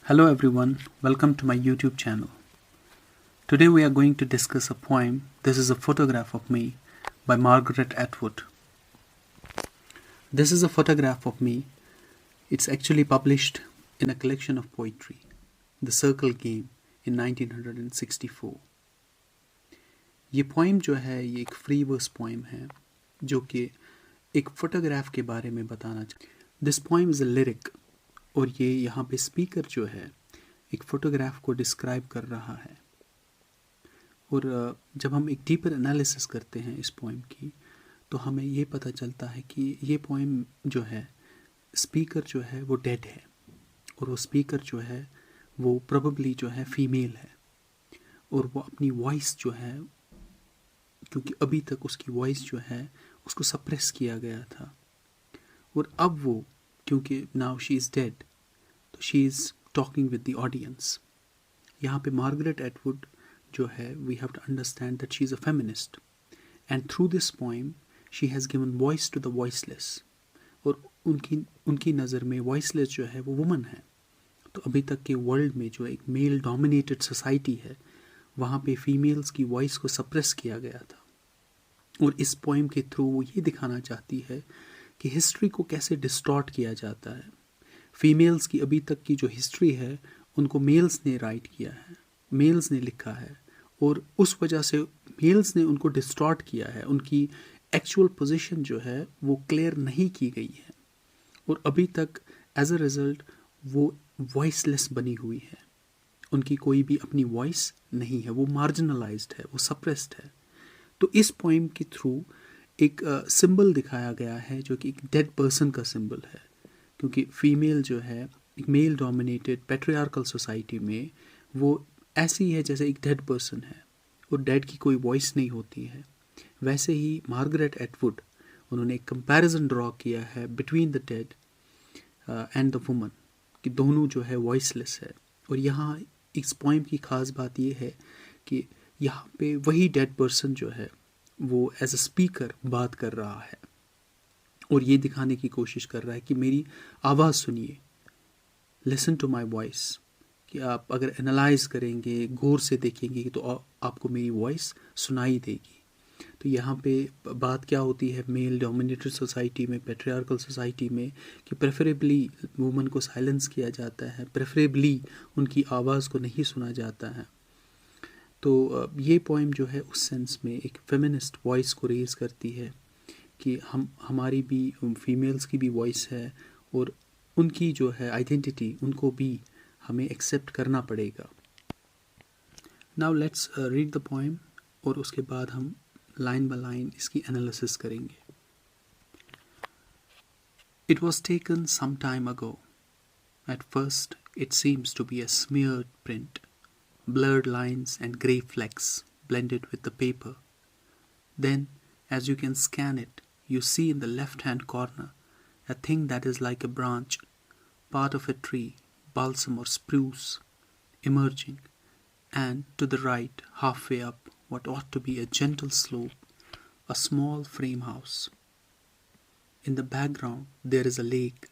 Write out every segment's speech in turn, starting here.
Hello everyone, welcome to my YouTube channel. Today we are going to discuss a poem. This is a photograph of me by Margaret Atwood. This is a photograph of me. It's actually published in a collection of poetry, The Circle Game, in 1964. ये poem जो है ये एक free verse poem है जो कि एक photograph के बारे में बताना चाहिए. This poem is a lyric और ये यहाँ पे स्पीकर जो है एक फ़ोटोग्राफ को डिस्क्राइब कर रहा है. और जब हम एक डीपर एनालिसिस करते हैं इस पोइम की तो हमें ये पता चलता है कि ये पोइम जो है स्पीकर जो है वो डेड है और वो स्पीकर जो है वो प्रोबेबली जो है फीमेल है और वो अपनी वॉइस जो है, क्योंकि अभी तक उसकी वॉइस जो है उसको सप्रेस किया गया था और अब वो क्योंकि नाउ शी इज़ डेड तो she is talking with the audience. यहाँ पे मार्गरेट एटवुड जो है we have to understand that she is a feminist and through this poem she has given voice to the voiceless. और उनकी नज़र में voiceless जो है वो वुमन है. तो अभी तक के वर्ल्ड में जो एक मेल डोमिनेटेड सोसाइटी है वहाँ पे फीमेल्स की वॉइस को सप्रेस किया गया था. और इस पोइम के थ्रू वो ये दिखाना चाहती है कि हिस्ट्री को कैसे डिस्टॉर्ट किया जाता है. फीमेल्स की अभी तक की जो हिस्ट्री है उनको मेल्स ने राइट किया है, मेल्स ने लिखा है और उस वजह से मेल्स ने उनको डिस्टॉर्ट किया है. उनकी एक्चुअल पोजीशन जो है वो क्लियर नहीं की गई है और अभी तक एज अ रिज़ल्ट वो वॉइसलेस बनी हुई है. उनकी कोई भी अपनी वॉइस नहीं है, वो मार्जिनलाइज्ड है, वो सप्रेस्ड है. तो इस पोइम के थ्रू एक सिंबल दिखाया गया है जो कि एक डेड पर्सन का सिंबल है, क्योंकि फीमेल जो है एक मेल डोमिनेटेड पैट्रियार्कल सोसाइटी में वो ऐसी है जैसे एक डेड पर्सन है और डेड की कोई वॉइस नहीं होती है. वैसे ही मार्गरेट एटवुड उन्होंने एक कंपैरिजन ड्रॉ किया है between the dead and the woman कि दोनों जो है वॉइसलेस है. और यहाँ इस पोइम की ख़ास बात ये है कि यहाँ पे वही डेड पर्सन जो है वो एज अ स्पीकर बात कर रहा है और ये दिखाने की कोशिश कर रहा है कि मेरी आवाज़ सुनिए, लिसन टू माई वॉइस. कि आप अगर एनालाइज करेंगे, गौर से देखेंगे तो आपको मेरी वॉइस सुनाई देगी. तो यहाँ पे बात क्या होती है मेल डोमिनेटेड सोसाइटी में, पैट्रियार्कल सोसाइटी में, कि प्रेफरेबली वुमन को साइलेंस किया जाता है, प्रेफरेबली उनकी आवाज़ को नहीं सुना जाता है. तो ये पोइम जो है उस सेंस में एक फेमिनिस्ट वॉइस को रेज़ करती है कि हमारी भी फीमेल्स की भी वॉइस है और उनकी जो है आइडेंटिटी उनको भी हमें एक्सेप्ट करना पड़ेगा. Now let's read the poem और उसके बाद हम लाइन बाय लाइन इसकी एनालिसिस करेंगे. It was taken some time ago. At first it seems to be a smeared print, blurred lines and grey flecks blended with the paper. Then, as you can scan it, you see in the left-hand corner a thing that is like a branch, part of a tree, balsam or spruce, emerging, and to the right, halfway up what ought to be a gentle slope, a small frame house. In the background, there is a lake,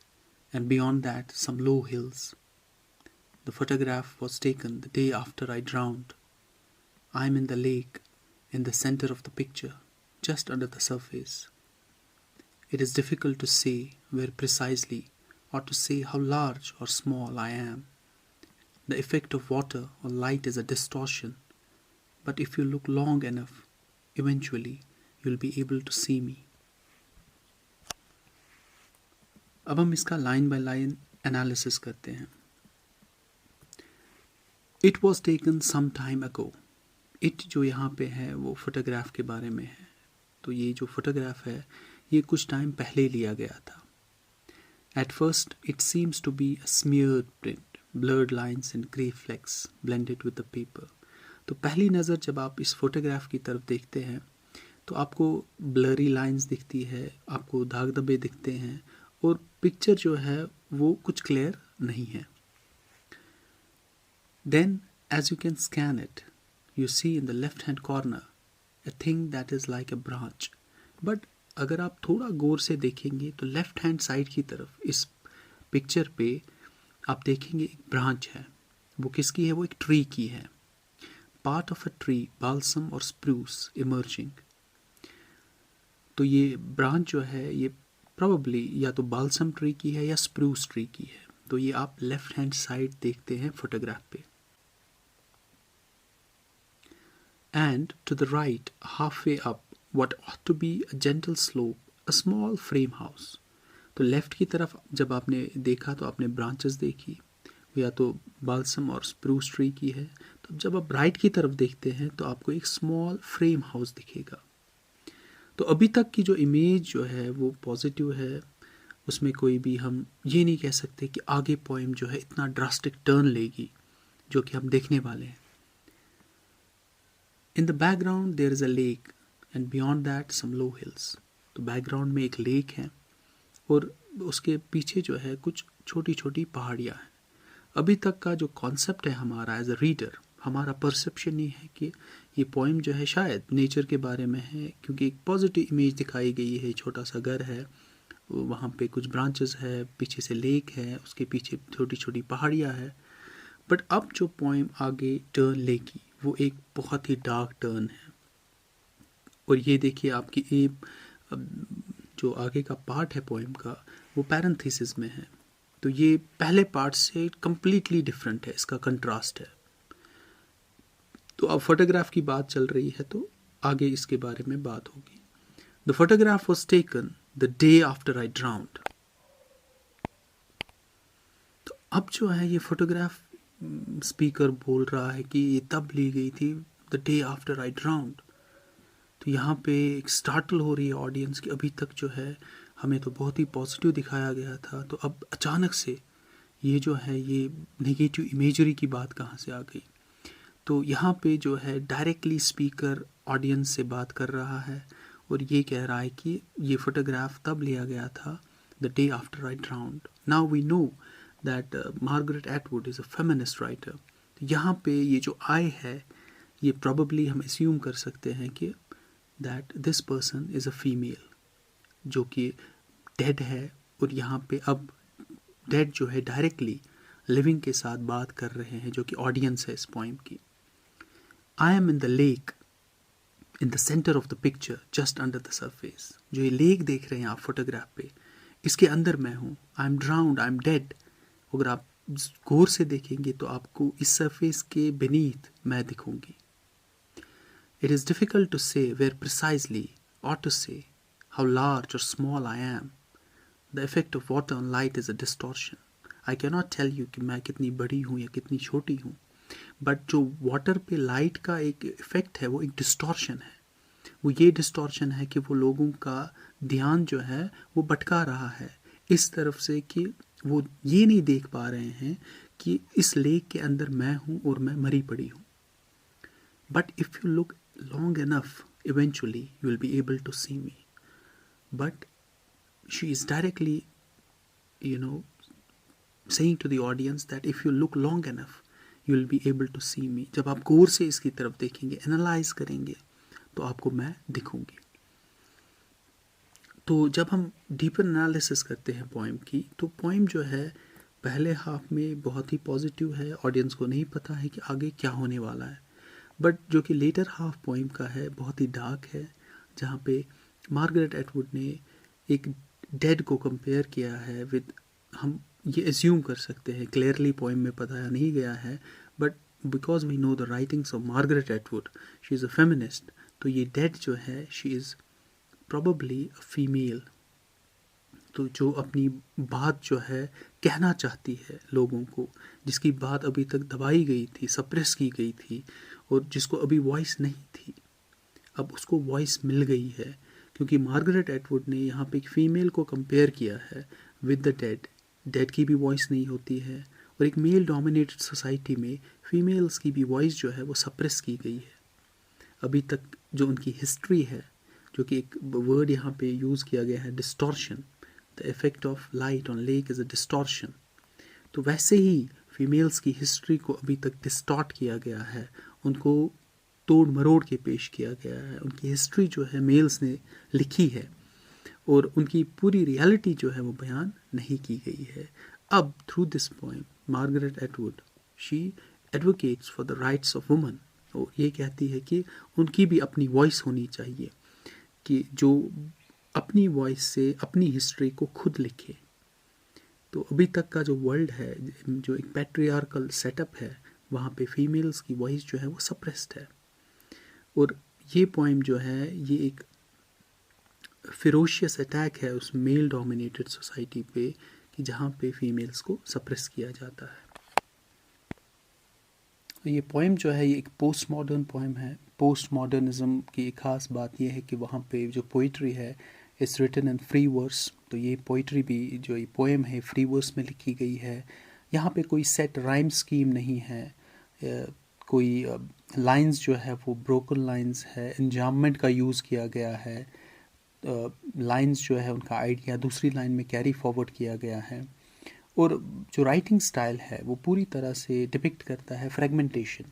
and beyond that, some low hills. The photograph was taken the day after I drowned. I am in the lake, in the center of the picture, just under the surface. It is difficult to say where precisely, or to say how large or small I am. The effect of water or light is a distortion, but if you look long enough, eventually you will be able to see me. अब हम इसका line by line analysis करते हैं. It was taken some time ago. It जो यहाँ पे है वो फोटोग्राफ के बारे में है. तो ये जो फोटोग्राफ है ये कुछ टाइम पहले लिया गया था. At first it seems to be a smeared print, blurred lines and grey flecks blended with the paper. तो पहली नज़र जब आप इस फोटोग्राफ की तरफ देखते हैं तो आपको ब्लरी लाइन्स दिखती है, आपको दाग धब्बे दिखते हैं और पिक्चर जो है वो कुछ क्लियर नहीं है. Then, as you can scan it, you see in the left-hand corner a thing that is like a branch. But अगर आप थोड़ा गौर से देखेंगे तो लेफ्ट हैंड साइड की तरफ इस पिक्चर पे आप देखेंगे एक ब्रांच है, वो किसकी है? वो एक ट्री की है। Part of a tree, balsam और स्प्रूस इमर्जिंग। तो ये ब्रांच जो है ये प्रोबेबली या तो बाल्सम ट्री की है या स्प्रूस ट्री की है। तो ये आप लेफ्ट हैंड साइड देखते हैं फोटोग्राफ पे। And to the right half way up what ought to be a gentle slope, a small frame house. तो लेफ्ट की तरफ जब आपने देखा तो आपने ब्रांचेस देखी, या तो बाल्सम और स्प्रूस ट्री की है। तो जब आप राइट की तरफ देखते हैं तो आपको एक स्मॉल फ्रेम हाउस दिखेगा। तो अभी तक की जो इमेज जो है वो पॉजिटिव है, उसमें कोई भी हम ये नहीं कह सकते कि आगे पोएम जो है इतना ड्रास्टिक टर्न लेगी जो कि हम देखने वाले हैं। In the background there is a lake and beyond that some low hills. तो बैकग्राउंड में एक लेक है और उसके पीछे जो है कुछ छोटी छोटी पहाड़ियाँ हैं। अभी तक का जो कॉन्सेप्ट है हमारा एज अ रीडर, हमारा परसेप्शन ये है कि ये पोइम जो है शायद नेचर के बारे में है, क्योंकि एक पॉजिटिव इमेज दिखाई गई है। छोटा सा घर है, वहाँ पे कुछ ब्रांचेस है, पीछे से लेक है, उसके पीछे छोटी छोटी पहाड़ियाँ है। बट अब जो पोइम आगे टर्न लेगी वो एक बहुत ही डार्क टर्न है। और ये देखिए आपकी जो आगे का पार्ट है पोइम का वो पैरेंथेसिस में है। तो ये पहले पार्ट से कम्प्लीटली डिफरेंट है, इसका कंट्रास्ट है। तो अब फोटोग्राफ की बात चल रही है तो आगे इसके बारे में बात होगी। The photograph was taken the day after I drowned. तो अब जो है ये फोटोग्राफ स्पीकर बोल रहा है कि ये तब ली गई थी, the day after I drowned. तो यहाँ पे एक स्टार्टल हो रही है ऑडियंस की। अभी तक जो है हमें तो बहुत ही पॉजिटिव दिखाया गया था, तो अब अचानक से ये जो है ये नेगेटिव इमेजरी की बात कहाँ से आ गई। तो यहाँ पे जो है डायरेक्टली स्पीकर ऑडियंस से बात कर रहा है और ये कह रहा है कि ये फोटोग्राफ तब लिया गया था the day after I drowned. Now we know that Margaret Atwood is a feminist writer. यहाँ पे ये जो आई है ये प्रॉबेबली हम एज्यूम कर सकते हैं कि that this person is a female जो कि डेड है। और यहाँ पे अब डेड जो है डायरेक्टली लिविंग के साथ बात कर रहे हैं जो कि ऑडियंस है इस पोइम की। I am in the lake in the centre of the picture just under the surface. जो ये लेक देख रहे हैं आप फोटोग्राफ पे, इसके अंदर मैं हूँ। I am drowned, I am dead. अगर आप गौर से देखेंगे तो आपको इस सरफेस के beneath मैं दिखूंगी। It is difficult to say where precisely, or to say how large or small I am. The effect of water on light is a distortion. I cannot tell you कि मैं कितनी बड़ी हूँ या कितनी छोटी हूँ, बट जो वाटर पे लाइट का एक इफ़ेक्ट है वो एक डिस्टॉर्शन है। वो ये डिस्टॉर्शन है कि वो लोगों का ध्यान जो है वो भटका रहा है इस तरफ से कि वो ये नहीं देख पा रहे हैं कि इस लेक के अंदर मैं हूँ और मैं मरी पड़ी हूँ। But if you look long enough, eventually you will be able to see me. But she is directly, saying to the audience that if you look long enough, you will be able to see me. जब आप गौर से इसकी तरफ देखेंगे, analyse करेंगे, तो आपको मैं दिखूंगी। तो जब हम डीपर एनालिसिस करते हैं पोइम की, तो पोइम जो है पहले हाफ में बहुत ही पॉजिटिव है, ऑडियंस को नहीं पता है कि आगे क्या होने वाला है। बट जो कि लेटर हाफ पोइम का है बहुत ही डार्क है, जहाँ पे मार्गरेट एटवुड ने एक डेड को कंपेयर किया है विद, हम ये एज्यूम कर सकते हैं, क्लियरली पोइम में बताया नहीं गया है, but because we know the writings of Margaret Atwood, she is a feminist. तो ये डेड जो है she is probably a female, तो जो अपनी बात जो है कहना चाहती है लोगों को, जिसकी बात अभी तक दबाई गई थी, सप्रेस की गई थी और जिसको अभी वॉइस नहीं थी, अब उसको वॉइस मिल गई है। क्योंकि मार्गरेट एटवुड ने यहाँ पे एक फ़ीमेल को कंपेयर किया है विद द डेड। डेड की भी वॉइस नहीं होती है और एक मेल डोमिनेटेड सोसाइटी में फीमेल्स की भी वॉइस जो है वो सप्रेस की गई है। अभी तक जो उनकी हिस्ट्री है, जो कि एक वर्ड यहाँ पे यूज़ किया गया है, distortion, the effect of light on lake is a distortion. तो वैसे ही फीमेल्स की हिस्ट्री को अभी तक डिस्टॉर्ट किया गया है, उनको तोड़ मरोड़ के पेश किया गया है। उनकी हिस्ट्री जो है मेल्स ने लिखी है और उनकी पूरी रियलिटी जो है वो बयान नहीं की गई है। अब through this poem Margaret Atwood she advocates for the rights of woman, और ये कहती है कि उनकी भी अपनी वॉइस होनी चाहिए, कि जो अपनी वॉइस से अपनी हिस्ट्री को खुद लिखे। तो अभी तक का जो वर्ल्ड है, जो एक पैट्रियार्कल सेटअप है, वहाँ पे फीमेल्स की वॉइस जो है वो सप्रेस्ड है। और ये पोएम जो है ये एक फिरोशियस अटैक है उस मेल डोमिनेटेड सोसाइटी पे, कि जहाँ पे फीमेल्स को सप्रेस किया जाता है। ये पोएम जो है ये एक पोस्ट मॉडर्न पोएम है। पोस्ट मॉडर्निज्म की एक ख़ास बात यह है कि वहाँ पे जो पोइट्री है it's written in free verse. तो ये पोइट्री भी, जो ये पोएम है, फ्री वर्स में लिखी गई है। यहाँ पे कोई सेट राइम स्कीम नहीं है, कोई लाइंस जो है वो ब्रोकन लाइंस है, एंजाममेंट का यूज़ किया गया है, लाइंस जो है उनका आइडिया दूसरी लाइन में कैरी फॉरवर्ड किया गया है। और जो राइटिंग स्टाइल है वो पूरी तरह से डिपिक्ट करता है फ्रेगमेंटेशन,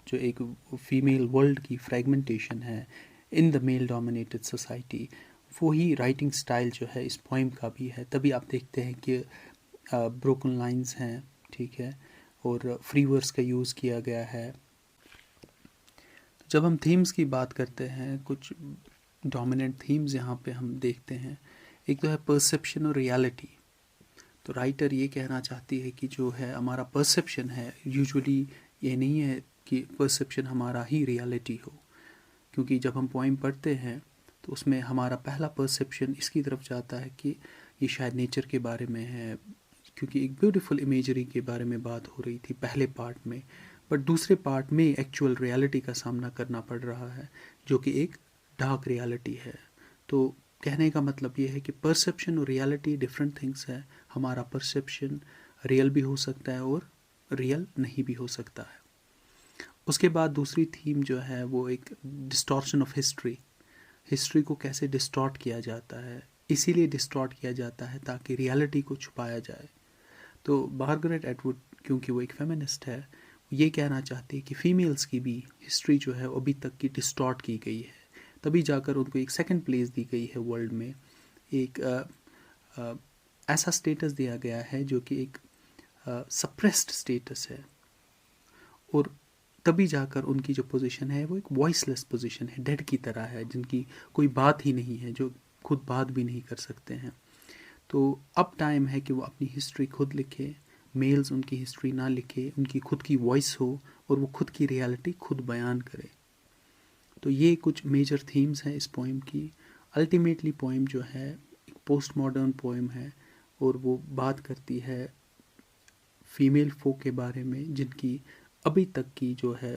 जो एक फीमेल वर्ल्ड की फ्रेगमेंटेशन है in the male dominated society. वही राइटिंग स्टाइल जो है इस पोएम का भी है। तभी आप देखते हैं कि ब्रोकन लाइंस हैं, ठीक है, और फ्री वर्स का यूज़ किया गया है। जब हम थीम्स की बात करते हैं, कुछ डोमिनेंट थीम्स यहाँ पे हम देखते हैं। एक तो है परसेप्शन और रियलिटी। तो राइटर ये कहना चाहती है कि जो है हमारा परसेप्शन है, यूजुअली ये नहीं है कि परसेप्शन हमारा ही रियलिटी हो, क्योंकि जब हम पोइम पढ़ते हैं तो उसमें हमारा पहला परसेप्शन इसकी तरफ जाता है कि ये शायद नेचर के बारे में है, क्योंकि एक ब्यूटीफुल इमेजरी के बारे में बात हो रही थी पहले पार्ट में, बट दूसरे पार्ट में एक्चुअल रियलिटी का सामना करना पड़ रहा है, जो कि एक डार्क रियलिटी है। तो कहने का मतलब ये है कि परसेप्शन और रियलिटी डिफरेंट थिंग्स है। हमारा परसेप्शन रियल भी हो सकता है और रियल नहीं भी हो सकता है। उसके बाद दूसरी थीम जो है वो एक डिस्टॉर्शन ऑफ हिस्ट्री। हिस्ट्री को कैसे डिस्टॉर्ट किया जाता है, इसीलिए डिस्टॉर्ट किया जाता है ताकि रियलिटी को छुपाया जाए। तो मार्गरेट एटवुड, क्योंकि वो एक फेमिनिस्ट है, ये कहना चाहती है कि फीमेल्स की भी हिस्ट्री जो है अभी तक की डिस्टॉर्ट की गई है, तभी जाकर उनको एक सेकंड प्लेस दी गई है वर्ल्ड में। एक ऐसा स्टेटस दिया गया है जो कि एक सप्रेस्ड स्टेटस है, और तभी जाकर उनकी जो पोजीशन है वो एक वॉइसलेस पोजीशन है, डेड की तरह है, जिनकी कोई बात ही नहीं है, जो खुद बात भी नहीं कर सकते हैं। तो अब टाइम है कि वो अपनी हिस्ट्री खुद लिखे, मेल्स उनकी हिस्ट्री ना लिखे, उनकी खुद की वॉइस हो और वो खुद की रियलिटी खुद बयान करे। तो ये कुछ मेजर थीम्स हैं इस पोएम की। अल्टीमेटली पोएम जो है एक पोस्ट मॉडर्न पोएम है, और वो बात करती है फीमेल folk के बारे में, जिनकी अभी तक की जो है,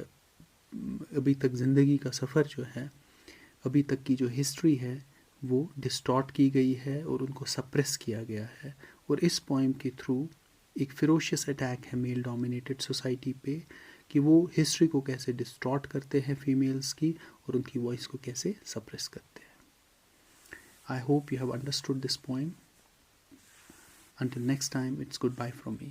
अभी तक ज़िंदगी का सफ़र जो है, अभी तक की जो हिस्ट्री है वो डिस्टॉर्ट की गई है और उनको सप्रेस किया गया है। और इस पोएम के थ्रू एक फिरोशियस अटैक है मेल डोमिनेटेड सोसाइटी पे, कि वो हिस्ट्री को कैसे डिस्टॉर्ट करते हैं फीमेल्स की, और उनकी वॉइस को कैसे सप्रेस करते हैं। I hope you have understood this poem. Until next time, it's goodbye from me.